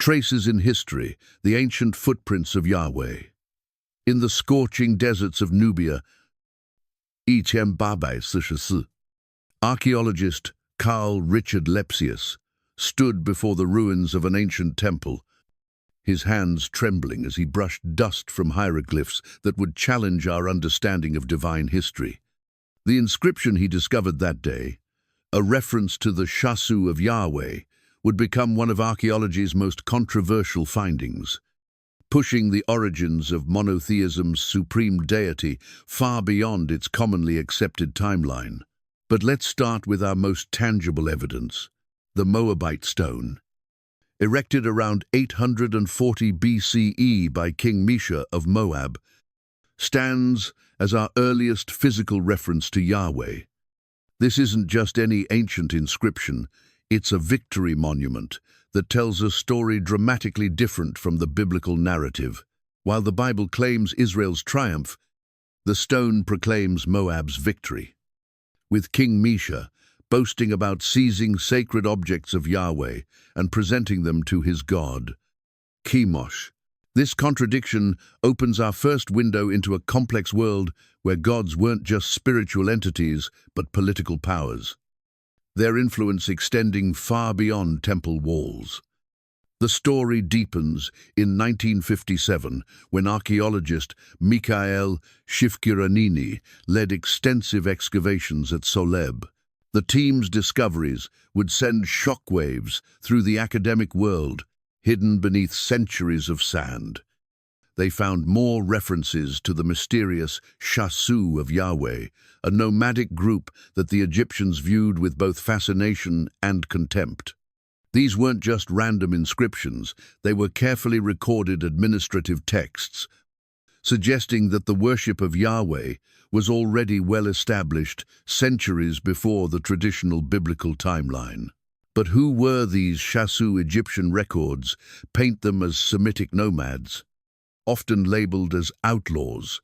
traces in history the ancient footprints of Yahweh. In the scorching deserts of Nubia, 1844, archaeologist Carl Richard Lepsius stood before the ruins of an ancient temple, his hands trembling as he brushed dust from hieroglyphs that would challenge our understanding of divine history. The inscription he discovered that day, a reference to the Shasu of Yahweh, would become one of archaeology's most controversial findings, pushing the origins of monotheism's supreme deity far beyond its commonly accepted timeline. But let's start with our most tangible evidence, the Moabite stone. Erected around 840 BCE by King Mesha of Moab, stands as our earliest physical reference to Yahweh. This isn't just any ancient inscription, it's a victory monument that tells a story dramatically different from the biblical narrative. While the Bible claims Israel's triumph, the stone proclaims Moab's victory. With King Mesha boasting about seizing sacred objects of Yahweh and presenting them to his god, Chemosh. This contradiction opens our first window into a complex world where gods weren't just spiritual entities, but political powers, their influence extending far beyond temple walls. The story deepens in 1957 when archaeologist Mikhail Shifkiranini led extensive excavations at Soleb. The team's discoveries would send shockwaves through the academic world, hidden beneath centuries of sand. They found more references to the mysterious Shasu of Yahweh, a nomadic group that the Egyptians viewed with both fascination and contempt. These weren't just random inscriptions, they were carefully recorded administrative texts, suggesting that the worship of Yahweh was already well established centuries before the traditional biblical timeline. But who were these Shasu Egyptian records? Paint them as Semitic nomads, often labeled as outlaws,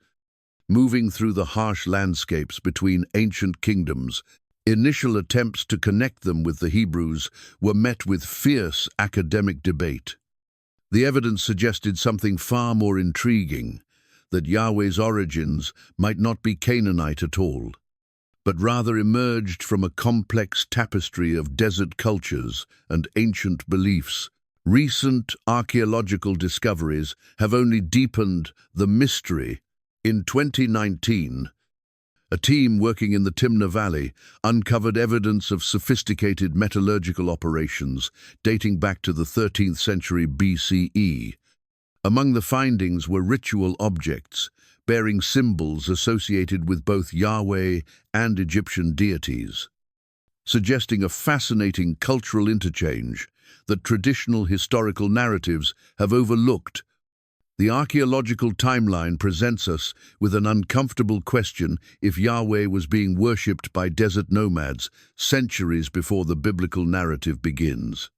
moving through the harsh landscapes between ancient kingdoms. Initial attempts to connect them with the Hebrews were met with fierce academic debate. The evidence suggested something far more intriguing, that Yahweh's origins might not be Canaanite at all, but rather emerged from a complex tapestry of desert cultures and ancient beliefs. Recent archaeological discoveries have only deepened the mystery. In 2019, a team working in the Timna Valley uncovered evidence of sophisticated metallurgical operations dating back to the 13th century BCE. Among the findings were ritual objects bearing symbols associated with both Yahweh and Egyptian deities, suggesting a fascinating cultural interchange that traditional historical narratives have overlooked. The archaeological timeline presents us with an uncomfortable question: if Yahweh was being worshipped by desert nomads centuries before the biblical narrative begins.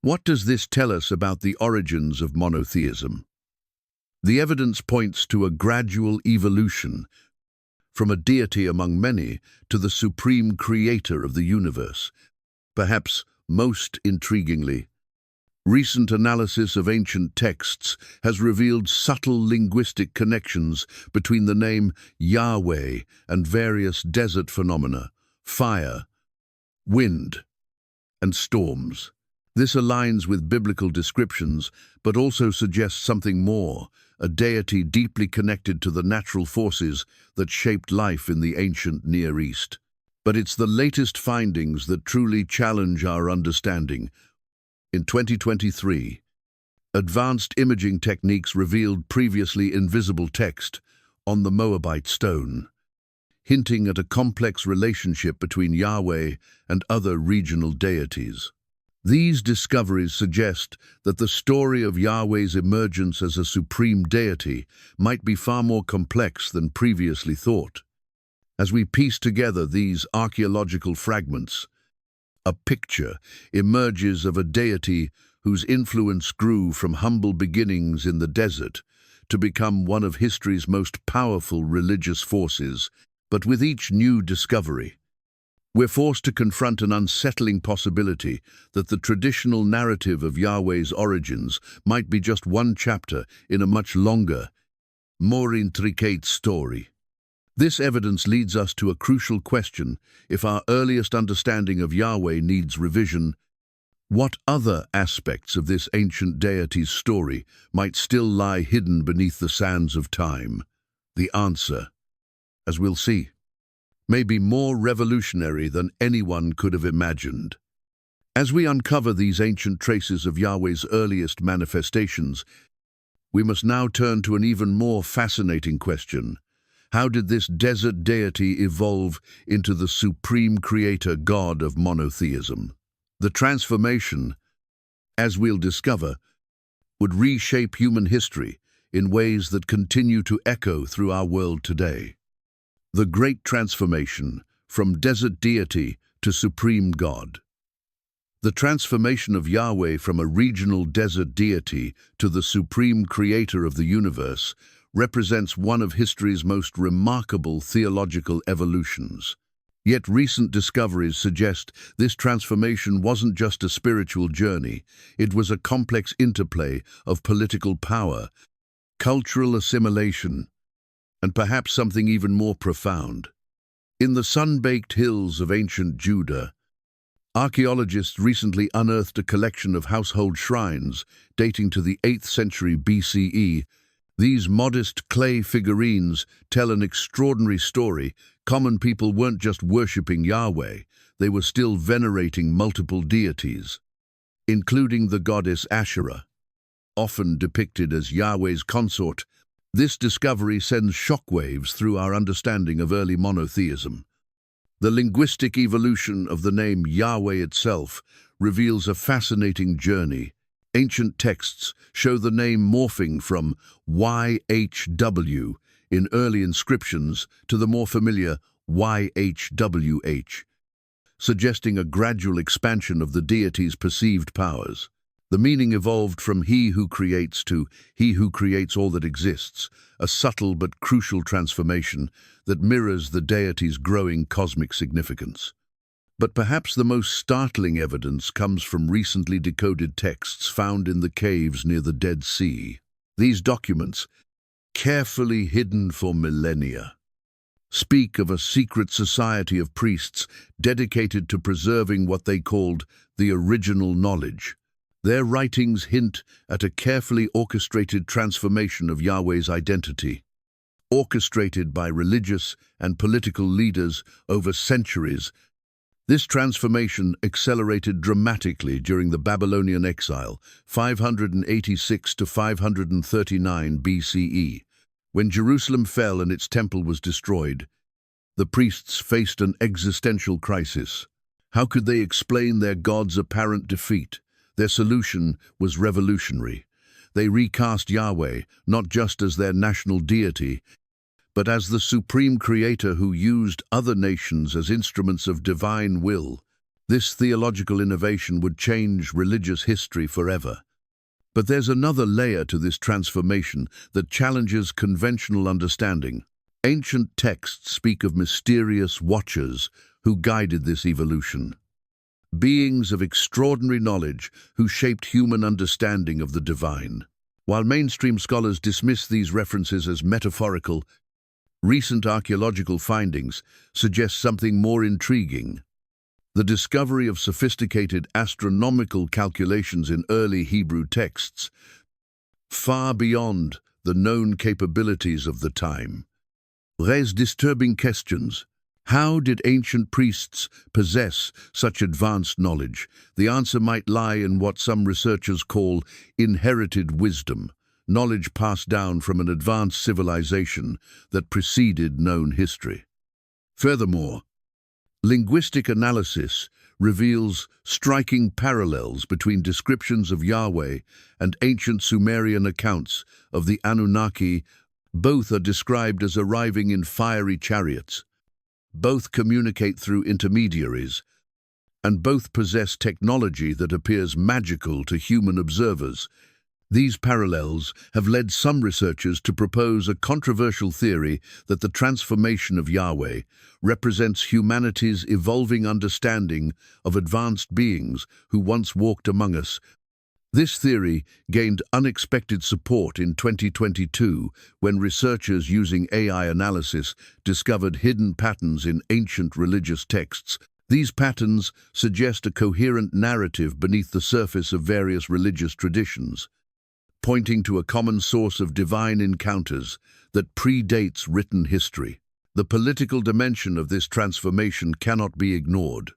What does this tell us about the origins of monotheism? The evidence points to a gradual evolution from a deity among many to the supreme creator of the universe. Perhaps most intriguingly, recent analysis of ancient texts has revealed subtle linguistic connections between the name Yahweh and various desert phenomena, fire, wind, and storms. This aligns with biblical descriptions, but also suggests something more, a deity deeply connected to the natural forces that shaped life in the ancient Near East. But it's the latest findings that truly challenge our understanding. In 2023, advanced imaging techniques revealed previously invisible text on the Moabite stone, hinting at a complex relationship between Yahweh and other regional deities. These discoveries suggest that the story of Yahweh's emergence as a supreme deity might be far more complex than previously thought. As we piece together these archaeological fragments, a picture emerges of a deity whose influence grew from humble beginnings in the desert to become one of history's most powerful religious forces. But with each new discovery, We're forced to confront an unsettling possibility that the traditional narrative of Yahweh's origins might be just one chapter in a much longer, more intricate story. This evidence leads us to a crucial question: if our earliest understanding of Yahweh needs revision, what other aspects of this ancient deity's story might still lie hidden beneath the sands of time? The answer, as we'll see, may be more revolutionary than anyone could have imagined. As we uncover these ancient traces of Yahweh's earliest manifestations, we must now turn to an even more fascinating question. How did this desert deity evolve into the supreme creator god of monotheism? The transformation, as we'll discover, would reshape human history in ways that continue to echo through our world today. The Great Transformation, from desert deity to supreme god. The transformation of Yahweh from a regional desert deity to the supreme creator of the universe represents one of history's most remarkable theological evolutions. Yet recent discoveries suggest this transformation wasn't just a spiritual journey, it was a complex interplay of political power, cultural assimilation, and perhaps something even more profound. In the sun-baked hills of ancient Judah, archaeologists recently unearthed a collection of household shrines dating to the 8th century BCE. These modest clay figurines tell an extraordinary story. Common people weren't just worshipping Yahweh, they were still venerating multiple deities, including the goddess Asherah, often depicted as Yahweh's consort. This discovery sends shockwaves through our understanding of early monotheism. The linguistic evolution of the name Yahweh itself reveals a fascinating journey. Ancient texts show the name morphing from YHW in early inscriptions to the more familiar YHWH, suggesting a gradual expansion of the deity's perceived powers. The meaning evolved from he who creates to he who creates all that exists, a subtle but crucial transformation that mirrors the deity's growing cosmic significance. But perhaps the most startling evidence comes from recently decoded texts found in the caves near the Dead Sea. These documents, carefully hidden for millennia, speak of a secret society of priests dedicated to preserving what they called the original knowledge. Their writings hint at a carefully orchestrated transformation of Yahweh's identity, orchestrated by religious and political leaders over centuries. This transformation accelerated dramatically during the Babylonian exile, 586 to 539 BCE. When Jerusalem fell and its temple was destroyed, the priests faced an existential crisis. How could they explain their god's apparent defeat? Their solution was revolutionary. They recast Yahweh not just as their national deity, but as the supreme creator who used other nations as instruments of divine will. This theological innovation would change religious history forever. But there's another layer to this transformation that challenges conventional understanding. Ancient texts speak of mysterious watchers who guided this evolution. Beings of extraordinary knowledge who shaped human understanding of the divine. While mainstream scholars dismiss these references as metaphorical, recent archaeological findings suggest something more intriguing. The discovery of sophisticated astronomical calculations in early Hebrew texts, far beyond the known capabilities of the time, raise disturbing questions. How did ancient priests possess such advanced knowledge? The answer might lie in what some researchers call inherited wisdom, knowledge passed down from an advanced civilization that preceded known history. Furthermore, linguistic analysis reveals striking parallels between descriptions of Yahweh and ancient Sumerian accounts of the Anunnaki. Both are described as arriving in fiery chariots. Both communicate through intermediaries, and both possess technology that appears magical to human observers. These parallels have led some researchers to propose a controversial theory that the transformation of Yahweh represents humanity's evolving understanding of advanced beings who once walked among us. This theory gained unexpected support in 2022 when researchers using AI analysis discovered hidden patterns in ancient religious texts. These patterns suggest a coherent narrative beneath the surface of various religious traditions, pointing to a common source of divine encounters that predates written history. The political dimension of this transformation cannot be ignored.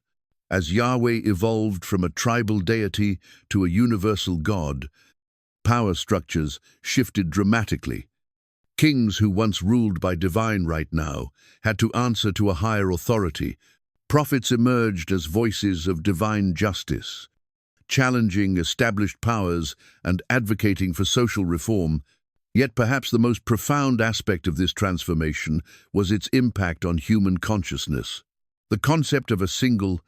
As Yahweh evolved from a tribal deity to a universal God, power structures shifted dramatically. Kings who once ruled by divine right now had to answer to a higher authority. Prophets emerged as voices of divine justice, challenging established powers and advocating for social reform. Yet perhaps the most profound aspect of this transformation was its impact on human consciousness. The concept of a single,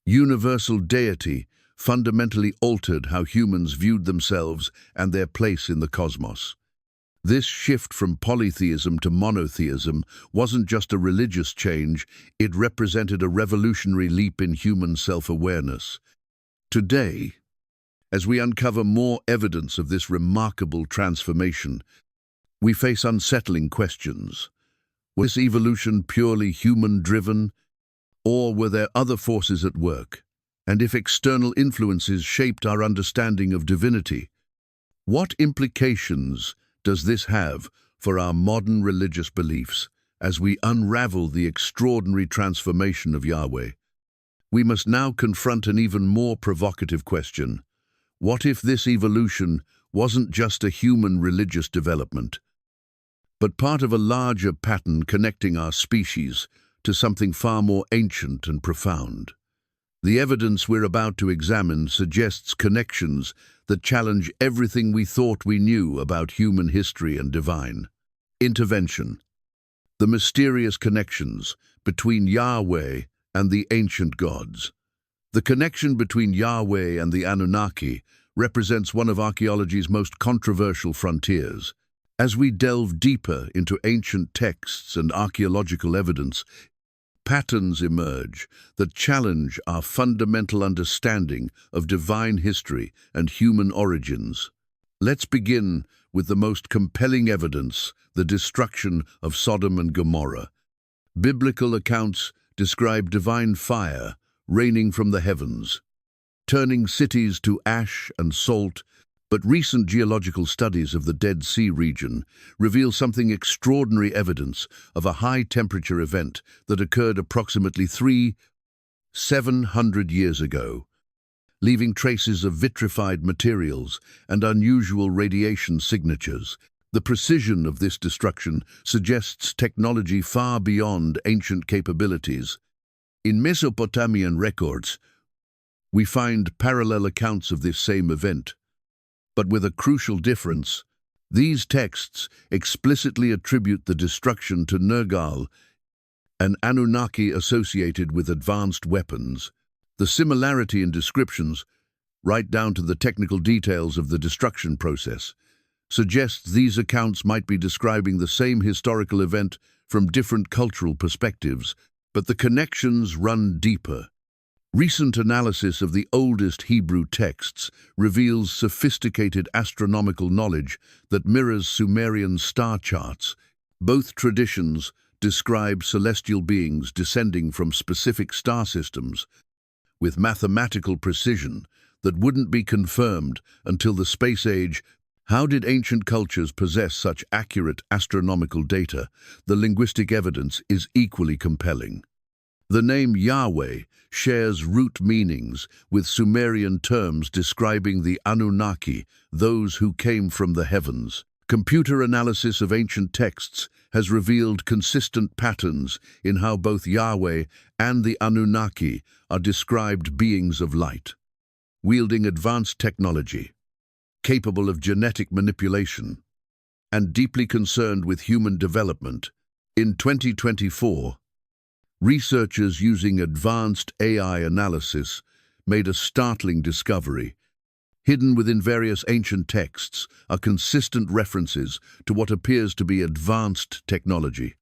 universal deity fundamentally altered how humans viewed themselves and their place in the cosmos. This shift from polytheism to monotheism wasn't just a religious change, it represented a revolutionary leap in human self-awareness. Today, as we uncover more evidence of this remarkable transformation, we face unsettling questions. Was this evolution purely human-driven, or were there other forces at work? And if external influences shaped our understanding of divinity, what implications does this have for our modern religious beliefs as we unravel the extraordinary transformation of Yahweh? We must now confront an even more provocative question. What if this evolution wasn't just a human religious development, but part of a larger pattern connecting our species to something far more ancient and profound? The evidence we're about to examine suggests connections that challenge everything we thought we knew about human history and divine intervention. The mysterious connections between Yahweh and the ancient gods. The connection between Yahweh and the Anunnaki represents one of archaeology's most controversial frontiers. As we delve deeper into ancient texts and archaeological evidence, patterns emerge that challenge our fundamental understanding of divine history and human origins. Let's begin with the most compelling evidence, the destruction of Sodom and Gomorrah. Biblical accounts describe divine fire raining from the heavens, turning cities to ash and salt. But recent geological studies of the Dead Sea region reveal something extraordinary evidence of a high-temperature event that occurred approximately 700 years ago, leaving traces of vitrified materials and unusual radiation signatures. The precision of this destruction suggests technology far beyond ancient capabilities. In Mesopotamian records, we find parallel accounts of this same event. But with a crucial difference, these texts explicitly attribute the destruction to Nergal, an Anunnaki associated with advanced weapons. The similarity in descriptions, right down to the technical details of the destruction process, suggests these accounts might be describing the same historical event from different cultural perspectives, but the connections run deeper. Recent analysis of the oldest Hebrew texts reveals sophisticated astronomical knowledge that mirrors Sumerian star charts. Both traditions describe celestial beings descending from specific star systems with mathematical precision that wouldn't be confirmed until the space age. How did ancient cultures possess such accurate astronomical data? The linguistic evidence is equally compelling. The name Yahweh shares root meanings with Sumerian terms describing the Anunnaki, those who came from the heavens. Computer analysis of ancient texts has revealed consistent patterns in how both Yahweh and the Anunnaki are described beings of light, wielding advanced technology, capable of genetic manipulation, and deeply concerned with human development. In 2024, researchers using advanced AI analysis made a startling discovery. Hidden within various ancient texts are consistent references to what appears to be advanced technology,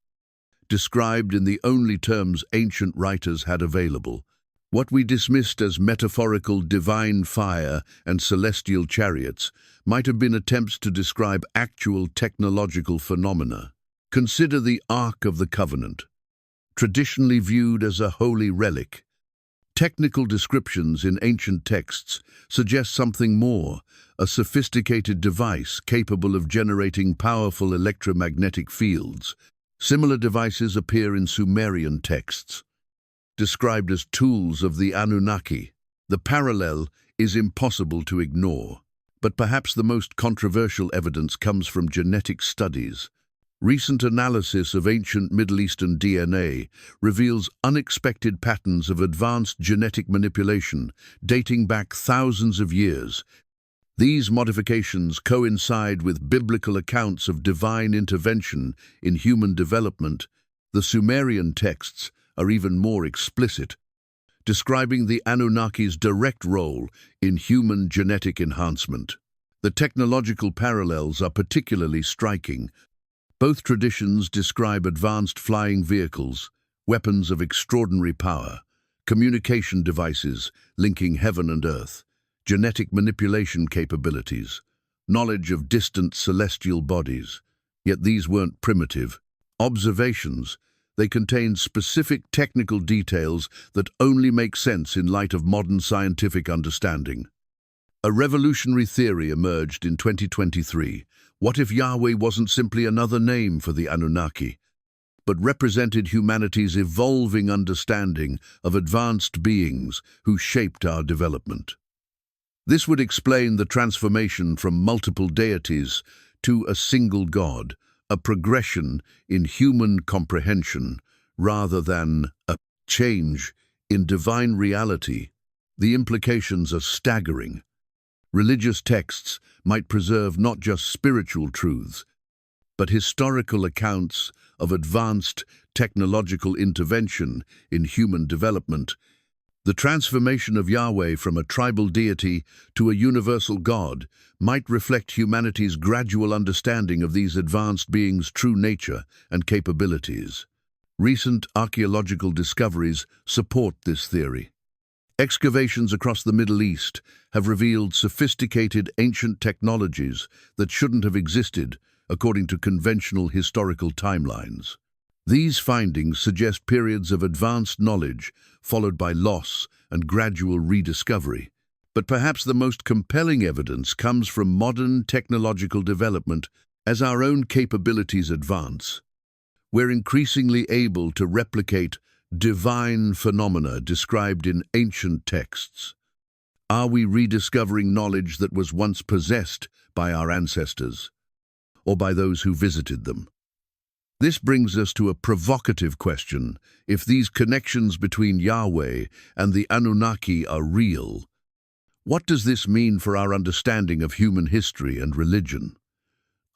described in the only terms ancient writers had available. What we dismissed as metaphorical divine fire and celestial chariots might have been attempts to describe actual technological phenomena. Consider the Ark of the Covenant, traditionally viewed as a holy relic. Technical descriptions in ancient texts suggest something more, a sophisticated device capable of generating powerful electromagnetic fields. Similar devices appear in Sumerian texts, described as tools of the Anunnaki. The parallel is impossible to ignore, but perhaps the most controversial evidence comes from genetic studies. Recent analysis of ancient Middle Eastern DNA reveals unexpected patterns of advanced genetic manipulation dating back thousands of years. These modifications coincide with biblical accounts of divine intervention in human development. The Sumerian texts are even more explicit, describing the Anunnaki's direct role in human genetic enhancement. The technological parallels are particularly striking. Both traditions describe advanced flying vehicles, weapons of extraordinary power, communication devices linking heaven and earth, genetic manipulation capabilities, knowledge of distant celestial bodies. Yet these weren't primitive observations. They contained specific technical details that only make sense in light of modern scientific understanding. A revolutionary theory emerged in 2023. What if Yahweh wasn't simply another name for the Anunnaki, but represented humanity's evolving understanding of advanced beings who shaped our development? This would explain the transformation from multiple deities to a single God, a progression in human comprehension rather than a change in divine reality. The implications are staggering. Religious texts might preserve not just spiritual truths, but historical accounts of advanced technological intervention in human development. The transformation of Yahweh from a tribal deity to a universal God might reflect humanity's gradual understanding of these advanced beings' true nature and capabilities. Recent archaeological discoveries support this theory. Excavations across the Middle East have revealed sophisticated ancient technologies that shouldn't have existed according to conventional historical timelines. These findings suggest periods of advanced knowledge followed by loss and gradual rediscovery. But perhaps the most compelling evidence comes from modern technological development. As our own capabilities advance, we're increasingly able to replicate divine phenomena described in ancient texts. Are we rediscovering knowledge that was once possessed by our ancestors, or by those who visited them? This brings us to a provocative question. If these connections between Yahweh and the Anunnaki are real, what does this mean for our understanding of human history and religion?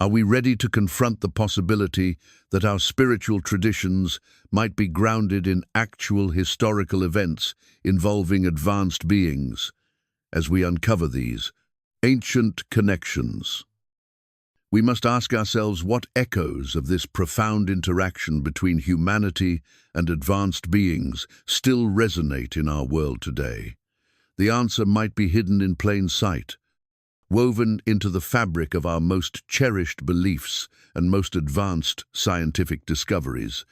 Are we ready to confront the possibility that our spiritual traditions might be grounded in actual historical events involving advanced beings? As we uncover these ancient connections, we must ask ourselves what echoes of this profound interaction between humanity and advanced beings still resonate in our world today. The answer might be hidden in plain sight, woven into the fabric of our most cherished beliefs and most advanced scientific discoveries.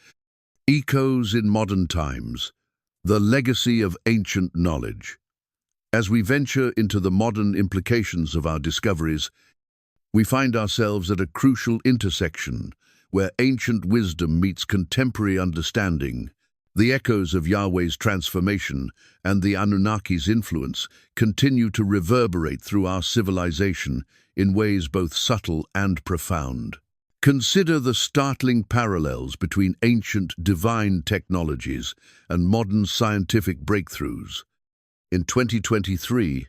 Echoes in modern times, the legacy of ancient knowledge. As we venture into the modern implications of our discoveries, we find ourselves at a crucial intersection where ancient wisdom meets contemporary understanding. The echoes of Yahweh's transformation and the Anunnaki's influence continue to reverberate through our civilization in ways both subtle and profound. Consider the startling parallels between ancient divine technologies and modern scientific breakthroughs. In 2023,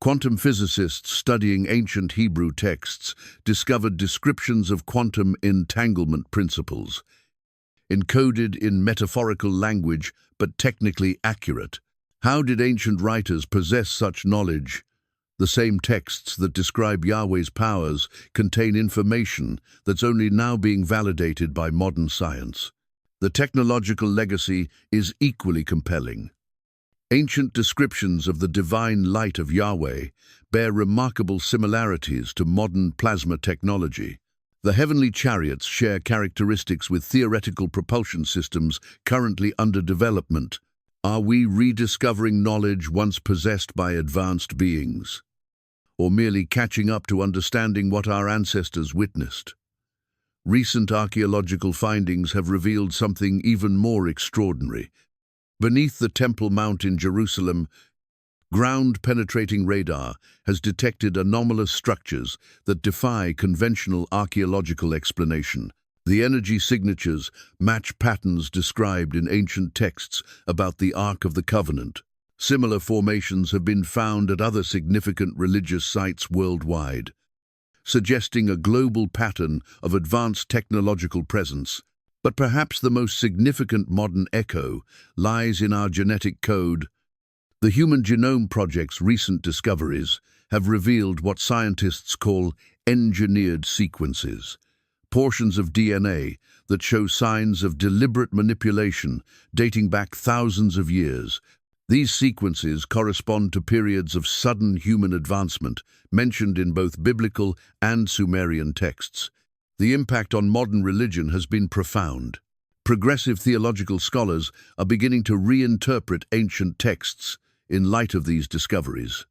quantum physicists studying ancient Hebrew texts discovered descriptions of quantum entanglement principles, encoded in metaphorical language but technically accurate. How did ancient writers possess such knowledge? The same texts that describe Yahweh's powers contain information that's only now being validated by modern science. The technological legacy is equally compelling. Ancient descriptions of the divine light of Yahweh bear remarkable similarities to modern plasma technology. The heavenly chariots share characteristics with theoretical propulsion systems currently under development. Are we rediscovering knowledge once possessed by advanced beings, or merely catching up to understanding what our ancestors witnessed? Recent archaeological findings have revealed something even more extraordinary. Beneath the Temple Mount in Jerusalem, ground-penetrating radar has detected anomalous structures that defy conventional archaeological explanation. The energy signatures match patterns described in ancient texts about the Ark of the Covenant. Similar formations have been found at other significant religious sites worldwide, suggesting a global pattern of advanced technological presence. But perhaps the most significant modern echo lies in our genetic code. The Human Genome Project's recent discoveries have revealed what scientists call engineered sequences, portions of DNA that show signs of deliberate manipulation dating back thousands of years. These sequences correspond to periods of sudden human advancement mentioned in both biblical and Sumerian texts. The impact on modern religion has been profound. Progressive theological scholars are beginning to reinterpret ancient texts in light of these discoveries.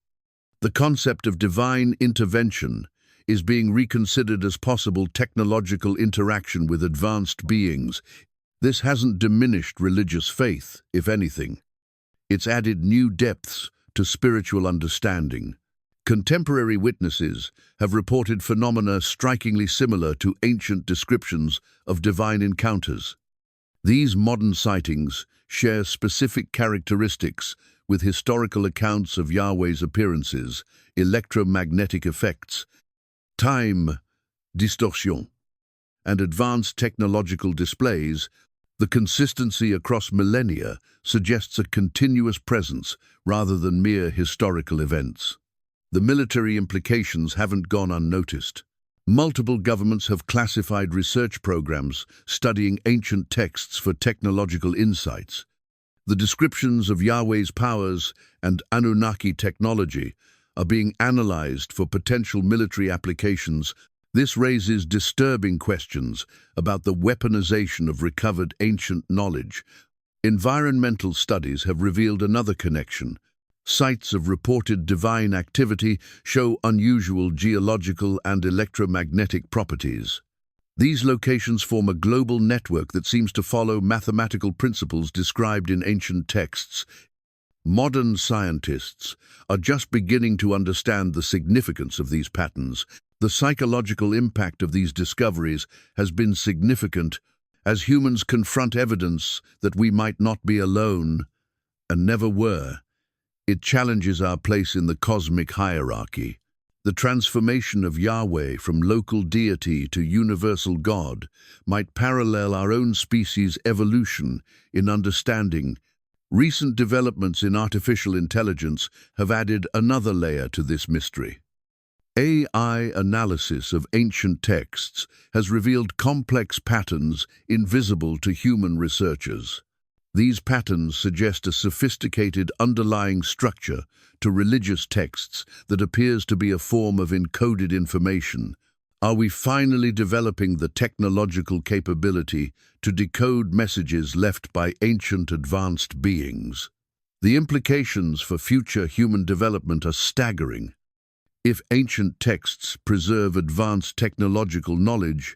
The concept of divine intervention is being reconsidered as possible technological interaction with advanced beings. This hasn't diminished religious faith, if anything. It's added new depths to spiritual understanding. Contemporary witnesses have reported phenomena strikingly similar to ancient descriptions of divine encounters. These modern sightings share specific characteristics with historical accounts of Yahweh's appearances, electromagnetic effects, time distortion, and advanced technological displays. The consistency across millennia suggests a continuous presence rather than mere historical events. The military implications haven't gone unnoticed. Multiple governments have classified research programs studying ancient texts for technological insights. The descriptions of Yahweh's powers and Anunnaki technology are being analyzed for potential military applications. This raises disturbing questions about the weaponization of recovered ancient knowledge. Environmental studies have revealed another connection. Sites of reported divine activity show unusual geological and electromagnetic properties. These locations form a global network that seems to follow mathematical principles described in ancient texts. Modern scientists are just beginning to understand the significance of these patterns. The psychological impact of these discoveries has been significant as humans confront evidence that we might not be alone and never were. It challenges our place in the cosmic hierarchy. The transformation of Yahweh from local deity to universal God might parallel our own species' evolution in understanding. Recent developments in artificial intelligence have added another layer to this mystery. AI analysis of ancient texts has revealed complex patterns invisible to human researchers. These patterns suggest a sophisticated underlying structure to religious texts that appears to be a form of encoded information. Are we finally developing the technological capability to decode messages left by ancient advanced beings? The implications for future human development are staggering. If ancient texts preserve advanced technological knowledge,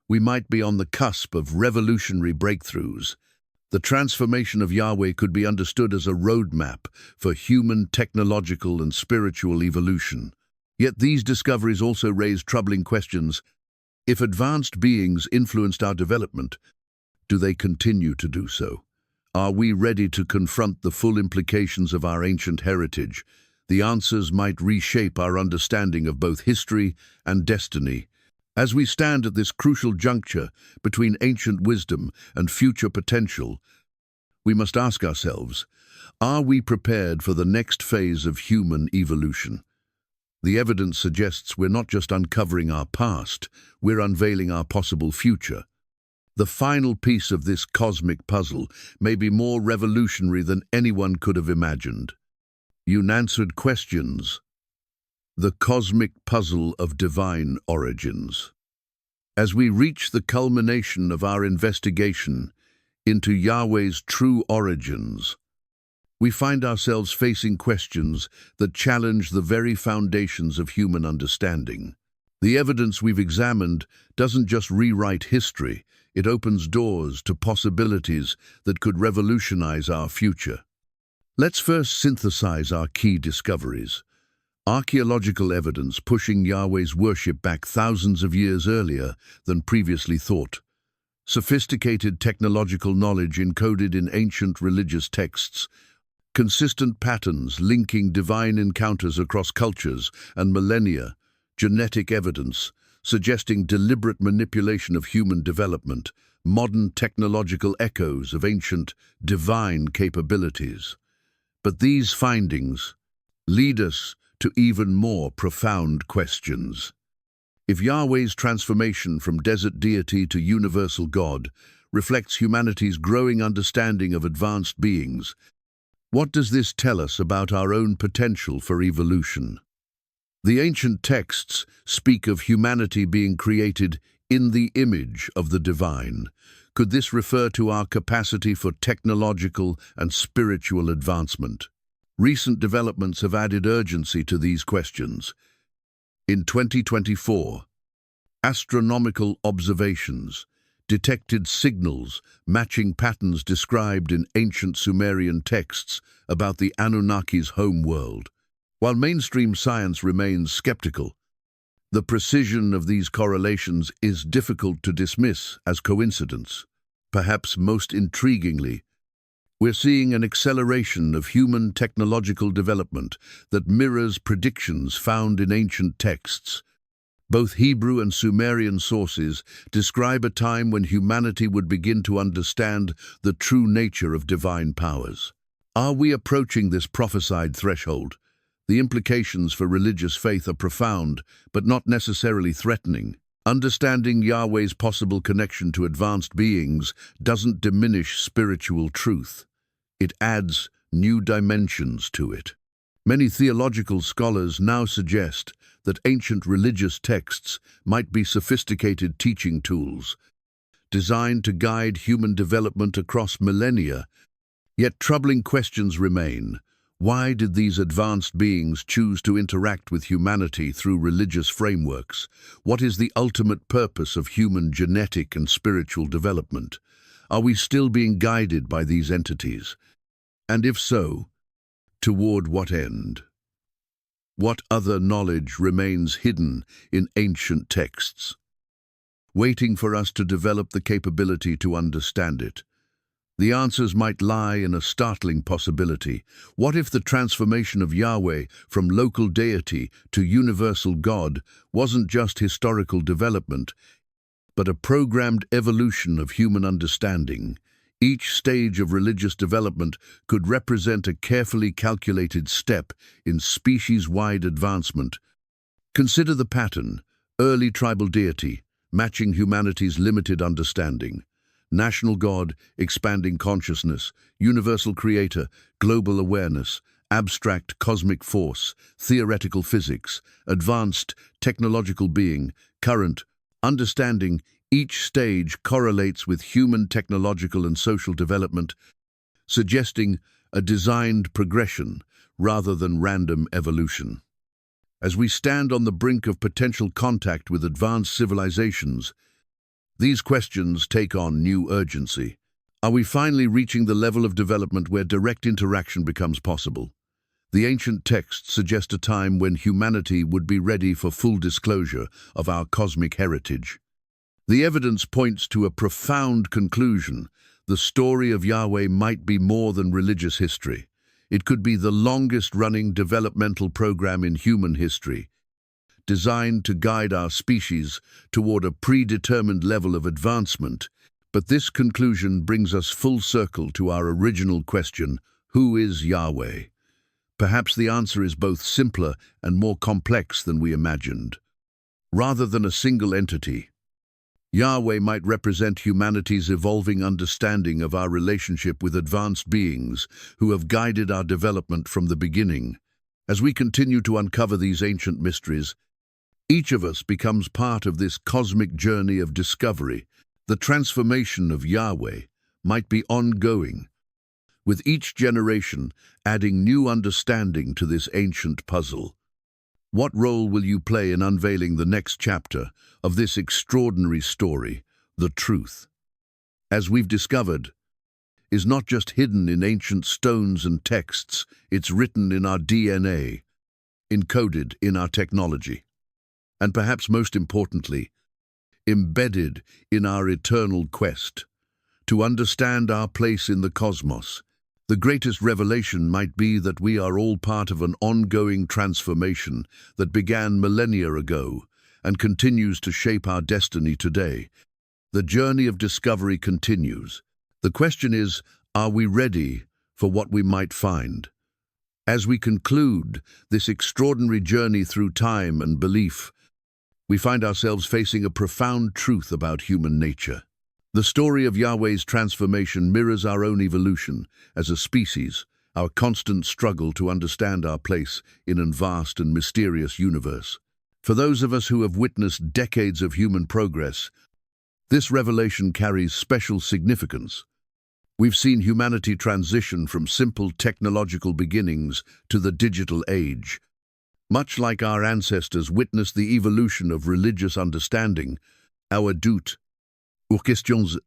we might be on the cusp of revolutionary breakthroughs. The transformation of Yahweh could be understood as a roadmap for human technological and spiritual evolution. Yet these discoveries also raise troubling questions. If advanced beings influenced our development, do they continue to do so? Are we ready to confront the full implications of our ancient heritage? The answers might reshape our understanding of both history and destiny. As we stand at this crucial juncture between ancient wisdom and future potential, we must ask ourselves, are we prepared for the next phase of human evolution? The evidence suggests we're not just uncovering our past, we're unveiling our possible future. The final piece of this cosmic puzzle may be more revolutionary than anyone could have imagined. Unanswered questions. The cosmic puzzle of divine origins. As we reach the culmination of our investigation into Yahweh's true origins, we find ourselves facing questions that challenge the very foundations of human understanding. The evidence we've examined doesn't just rewrite history, it opens doors to possibilities that could revolutionize our future. Let's first synthesize our key discoveries. Archaeological evidence pushing Yahweh's worship back thousands of years earlier than previously thought. Sophisticated technological knowledge encoded in ancient religious texts. Consistent patterns linking divine encounters across cultures and millennia. Genetic evidence suggesting deliberate manipulation of human development. Modern technological echoes of ancient divine capabilities. But these findings lead us to even more profound questions. If Yahweh's transformation from desert deity to universal God reflects humanity's growing understanding of advanced beings, what does this tell us about our own potential for evolution? The ancient texts speak of humanity being created in the image of the divine. Could this refer to our capacity for technological and spiritual advancement? Recent developments have added urgency to these questions. In 2024, astronomical observations detected signals matching patterns described in ancient Sumerian texts about the Anunnaki's home world. While mainstream science remains skeptical, the precision of these correlations is difficult to dismiss as coincidence. Perhaps most intriguingly, we're seeing an acceleration of human technological development that mirrors predictions found in ancient texts. Both Hebrew and Sumerian sources describe a time when humanity would begin to understand the true nature of divine powers. Are we approaching this prophesied threshold? The implications for religious faith are profound, but not necessarily threatening. Understanding Yahweh's possible connection to advanced beings doesn't diminish spiritual truth. It adds new dimensions to it. Many theological scholars now suggest that ancient religious texts might be sophisticated teaching tools, designed to guide human development across millennia. Yet troubling questions remain. Why did these advanced beings choose to interact with humanity through religious frameworks? What is the ultimate purpose of human genetic and spiritual development? Are we still being guided by these entities? And if so, toward what end? What other knowledge remains hidden in ancient texts, waiting for us to develop the capability to understand it? The answers might lie in a startling possibility. What if the transformation of Yahweh from local deity to universal God wasn't just historical development, but a programmed evolution of human understanding? Each stage of religious development could represent a carefully calculated step in species-wide advancement. Consider the pattern: early tribal deity, matching humanity's limited understanding; national God, expanding consciousness; universal creator, global awareness; abstract cosmic force, theoretical physics; advanced technological being, current understanding. Each stage correlates with human technological and social development, suggesting a designed progression rather than random evolution. As we stand on the brink of potential contact with advanced civilizations, these questions take on new urgency. Are we finally reaching the level of development where direct interaction becomes possible? The ancient texts suggest a time when humanity would be ready for full disclosure of our cosmic heritage. The evidence points to a profound conclusion. The story of Yahweh might be more than religious history. It could be the longest-running developmental program in human history, designed to guide our species toward a predetermined level of advancement. But this conclusion brings us full circle to our original question: who is Yahweh? Perhaps the answer is both simpler and more complex than we imagined. Rather than a single entity, Yahweh might represent humanity's evolving understanding of our relationship with advanced beings who have guided our development from the beginning. As we continue to uncover these ancient mysteries, each of us becomes part of this cosmic journey of discovery. The transformation of Yahweh might be ongoing, with each generation adding new understanding to this ancient puzzle. What role will you play in unveiling the next chapter of this extraordinary story, the truth? As we've discovered, is not just hidden in ancient stones and texts, it's written in our DNA, encoded in our technology, and perhaps most importantly, embedded in our eternal quest to understand our place in the cosmos. The greatest revelation might be that we are all part of an ongoing transformation that began millennia ago and continues to shape our destiny today. The journey of discovery continues. The question is, are we ready for what we might find? As we conclude this extraordinary journey through time and belief, we find ourselves facing a profound truth about human nature. The story of Yahweh's transformation mirrors our own evolution as a species, our constant struggle to understand our place in a vast and mysterious universe. For those of us who have witnessed decades of human progress, this revelation carries special significance. We've seen humanity transition from simple technological beginnings to the digital age. Much like our ancestors witnessed the evolution of religious understanding, our doute, or questions,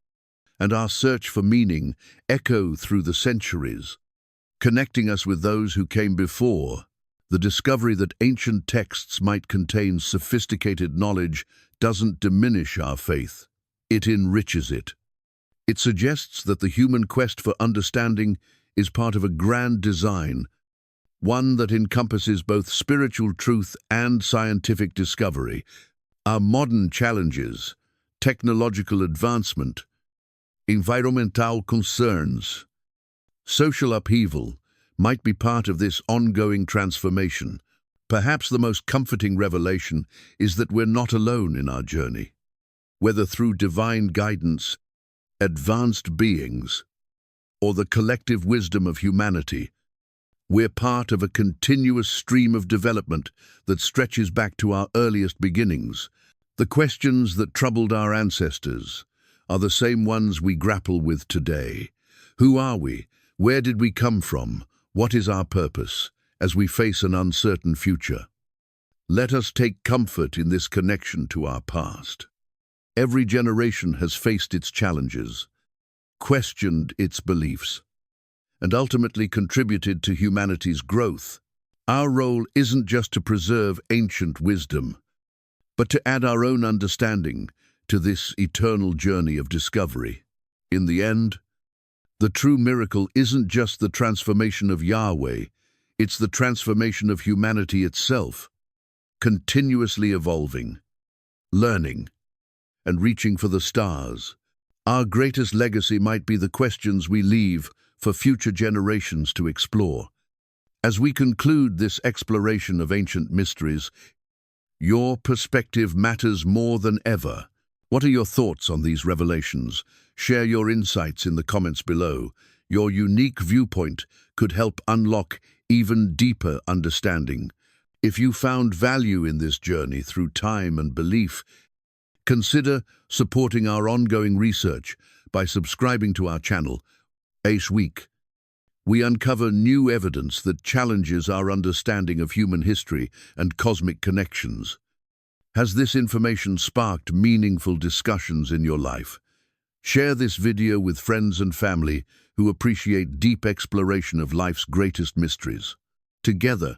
and our search for meaning echo through the centuries, connecting us with those who came before. The discovery that ancient texts might contain sophisticated knowledge doesn't diminish our faith, it enriches it. It suggests that the human quest for understanding is part of a grand design, one that encompasses both spiritual truth and scientific discovery. Our modern challenges, technological advancement, environmental concerns, social upheaval, might be part of this ongoing transformation. Perhaps the most comforting revelation is that we're not alone in our journey. Whether through divine guidance, advanced beings, or the collective wisdom of humanity, we're part of a continuous stream of development that stretches back to our earliest beginnings. The questions that troubled our ancestors are the same ones we grapple with today. Who are we? Where did we come from? What is our purpose as we face an uncertain future? Let us take comfort in this connection to our past. Every generation has faced its challenges, questioned its beliefs, and ultimately contributed to humanity's growth. Our role isn't just to preserve ancient wisdom, but to add our own understanding to this eternal journey of discovery. In the end, the true miracle isn't just the transformation of Yahweh, it's the transformation of humanity itself, continuously evolving, learning, and reaching for the stars. Our greatest legacy might be the questions we leave for future generations to explore. As we conclude this exploration of ancient mysteries, your perspective matters more than ever. What are your thoughts on these revelations? Share your insights in the comments below. Your unique viewpoint could help unlock even deeper understanding. If you found value in this journey through time and belief, consider supporting our ongoing research by subscribing to our channel. Each week, we uncover new evidence that challenges our understanding of human history and cosmic connections. Has this information sparked meaningful discussions in your life? Share this video with friends and family who appreciate deep exploration of life's greatest mysteries. Together,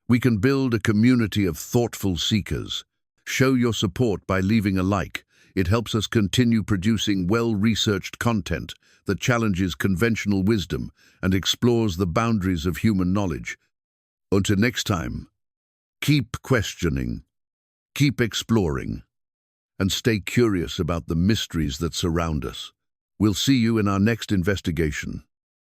we can build a community of thoughtful seekers. Show your support by leaving a like. It helps us continue producing well-researched content that challenges conventional wisdom and explores the boundaries of human knowledge. Until next time, keep questioning, keep exploring, and stay curious about the mysteries that surround us. We'll see you in our next investigation.